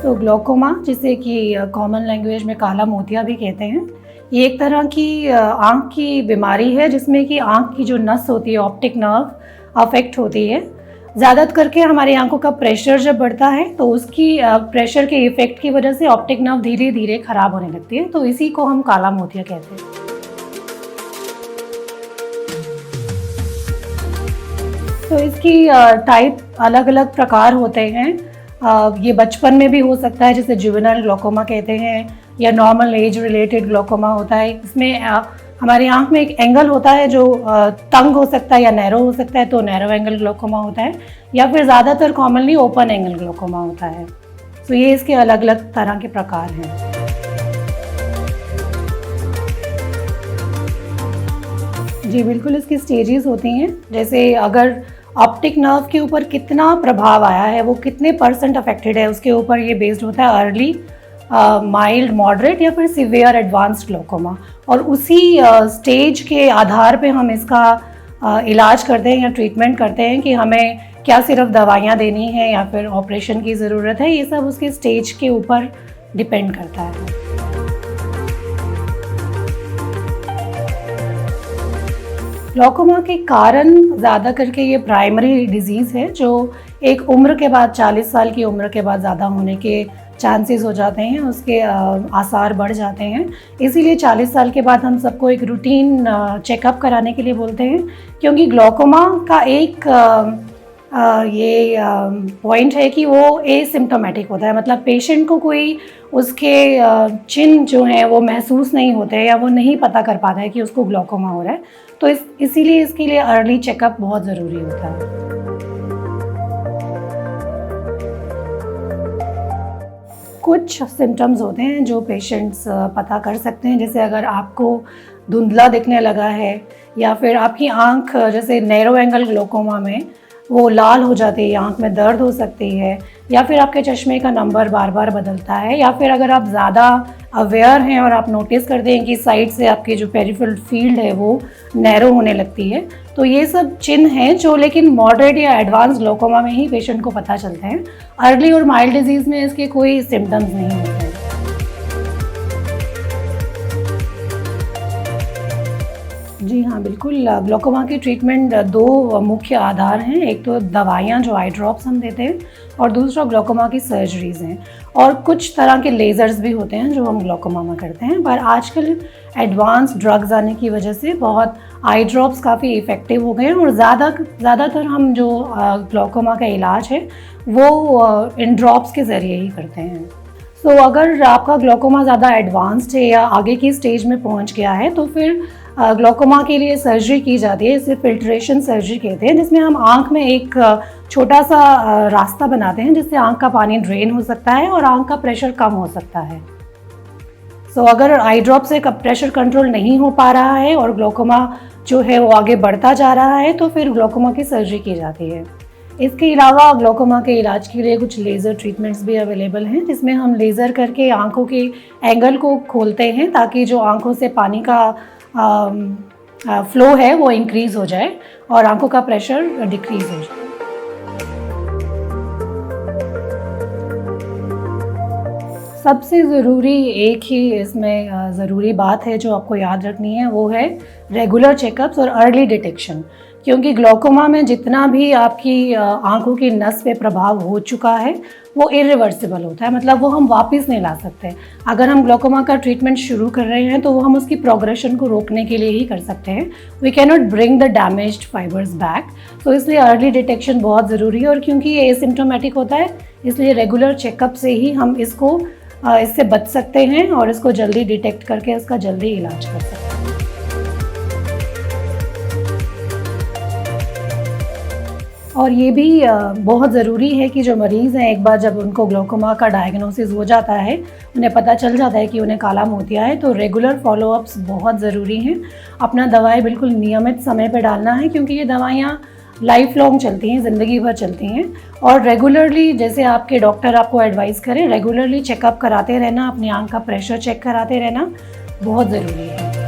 तो ग्लोकोमा, जिसे कि कॉमन लैंग्वेज में काला मोतिया भी कहते हैं, ये एक तरह की आँख की बीमारी है जिसमें कि आँख की जो नस होती है, ऑप्टिक नर्व, अफेक्ट होती है। ज़्यादातर करके हमारी आंखों का प्रेशर जब बढ़ता है तो उसकी प्रेशर के इफ़ेक्ट की वजह से ऑप्टिक नर्व धीरे धीरे ख़राब होने लगती है, तो इसी को हम काला मोतिया कहते हैं। तो इसकी टाइप अलग अलग प्रकार होते हैं। ये बचपन में भी हो सकता है, जिसे जुवेनाइल ग्लोकोमा कहते हैं, या नॉर्मल एज रिलेटेड ग्लोकोमा होता है। इसमें हमारी आंख में एक एंगल होता है जो तंग हो सकता है या नैरो हो सकता है, तो नैरो एंगल ग्लोकोमा होता है, या फिर ज़्यादातर कॉमनली ओपन एंगल ग्लोकोमा होता है। तो ये इसके अलग अलग तरह के प्रकार हैं। जी बिल्कुल, इसकी स्टेजेस होती हैं। जैसे अगर ऑप्टिक नर्व के ऊपर कितना प्रभाव आया है, वो कितने % अफेक्टेड है, उसके ऊपर ये बेस्ड होता है अर्ली, माइल्ड, मॉडरेट या फिर सीवियर एडवांस्ड ग्लोकोमा। और उसी स्टेज के आधार पे हम इसका इलाज करते हैं या ट्रीटमेंट करते हैं कि हमें क्या सिर्फ दवाइयाँ देनी है या फिर ऑपरेशन की ज़रूरत है। ये सब उसके स्टेज के ऊपर डिपेंड करता है। ग्लोकोमा के कारण ज़्यादा करके ये प्राइमरी डिजीज़ है जो एक उम्र के बाद, 40 साल की उम्र के बाद ज़्यादा होने के चांसेस हो जाते हैं, उसके आसार बढ़ जाते हैं। इसीलिए 40 साल के बाद हम सबको एक रूटीन चेकअप कराने के लिए बोलते हैं, क्योंकि ग्लोकोमा का एक ये पॉइंट है कि वो एसिम्प्टोमेटिक होता है। मतलब पेशेंट को कोई उसके चिन्ह जो हैं वो महसूस नहीं होते या वो नहीं पता कर पाता है कि उसको ग्लोकोमा हो रहा है। तो इसीलिए इसके लिए अर्ली चेकअप बहुत ज़रूरी होता है। कुछ सिम्टम्स होते हैं जो पेशेंट्स पता कर सकते हैं, जैसे अगर आपको धुंधला दिखने लगा है या फिर आपकी आँख जैसे नैरो एंगल ग्लोकोमा में वो लाल हो जाती है, आँख में दर्द हो सकती है, या फिर आपके चश्मे का नंबर बार बार बदलता है, या फिर अगर आप ज़्यादा अवेयर हैं और आप नोटिस करते हैं कि साइड से आपकी जो पेरिफेरल फील्ड है वो नैरो होने लगती है। तो ये सब चिन्ह हैं जो लेकिन मॉडरेट या एडवांस ग्लोकोमा में ही पेशेंट को पता चलते हैं। अर्ली और माइल्ड डिजीज़ में इसके कोई सिम्टम्स नहीं होते हैं। जी हाँ, बिल्कुल। ग्लोकोमा की ट्रीटमेंट 2 मुख्य आधार हैं। एक तो दवाइयाँ जो आई ड्रॉप्स हम देते हैं, और दूसरा ग्लोकोमा की सर्जरीज़ हैं, और कुछ तरह के लेज़र्स भी होते हैं जो हम ग्लोकोमा में करते हैं। पर आजकल एडवांस ड्रग्स आने की वजह से बहुत आई ड्रॉप्स काफ़ी इफ़ेक्टिव हो गए हैं, और ज़्यादातर हम जो ग्लोकोमा का इलाज है वो इन ड्रॉप्स के ज़रिए ही करते हैं। तो अगर आपका ग्लोकोमा ज़्यादा एडवांस्ड है या आगे की स्टेज में पहुंच गया है तो फिर ग्लोकोमा के लिए सर्जरी की जाती है। इसे फिल्ट्रेशन सर्जरी कहते हैं, जिसमें हम आँख में एक छोटा सा रास्ता बनाते हैं जिससे आँख का पानी ड्रेन हो सकता है और आँख का प्रेशर कम हो सकता है। सो अगर आई ड्रॉप से प्रेशर कंट्रोल नहीं हो पा रहा है और ग्लोकोमा जो है वो आगे बढ़ता जा रहा है तो फिर ग्लोकोमा की सर्जरी की जाती है। इसके अलावा ग्लोकोमा के इलाज के लिए कुछ लेज़र ट्रीटमेंट्स भी अवेलेबल हैं, जिसमें हम लेज़र करके आँखों के एंगल को खोलते हैं ताकि जो आँखों से पानी का फ्लो है वो इंक्रीज़ हो जाए और आँखों का प्रेशर डिक्रीज़ हो जाए। सबसे ज़रूरी एक ही इसमें ज़रूरी बात है जो आपको याद रखनी है, वो है रेगुलर चेकअप्स और अर्ली डिटेक्शन। क्योंकि ग्लोकोमा में जितना भी आपकी आँखों की नस पे प्रभाव हो चुका है वो इरिवर्सिबल होता है, मतलब वो हम वापस नहीं ला सकते। अगर हम ग्लोकोमा का ट्रीटमेंट शुरू कर रहे हैं तो वो हम उसकी प्रोग्रेशन को रोकने के लिए ही कर सकते हैं। We can not bring the damaged fibres back. तो इसलिए अर्ली डिटेक्शन बहुत ज़रूरी है, और क्योंकि ये एसिम्प्टोमेटिक होता है इसलिए रेगुलर चेकअप से ही हम इससे बच सकते हैं और इसको जल्दी डिटेक्ट करके इसका जल्दी इलाज कर सकते हैं। और ये भी बहुत ज़रूरी है कि जो मरीज़ हैं, एक बार जब उनको ग्लोकोमा का डायग्नोसिस हो जाता है, उन्हें पता चल जाता है कि उन्हें काला मोतिया है, तो रेगुलर फॉलोअप्स बहुत ज़रूरी हैं। अपना दवाई बिल्कुल नियमित समय पर डालना है, क्योंकि ये दवाइयाँ लाइफ लॉन्ग चलती हैं, ज़िंदगी भर चलती हैं। और रेगुलरली, जैसे आपके डॉक्टर आपको एडवाइस करें, रेगुलरली चेकअप कराते रहना, अपनी आँख का प्रेशर चेक कराते रहना बहुत ज़रूरी है।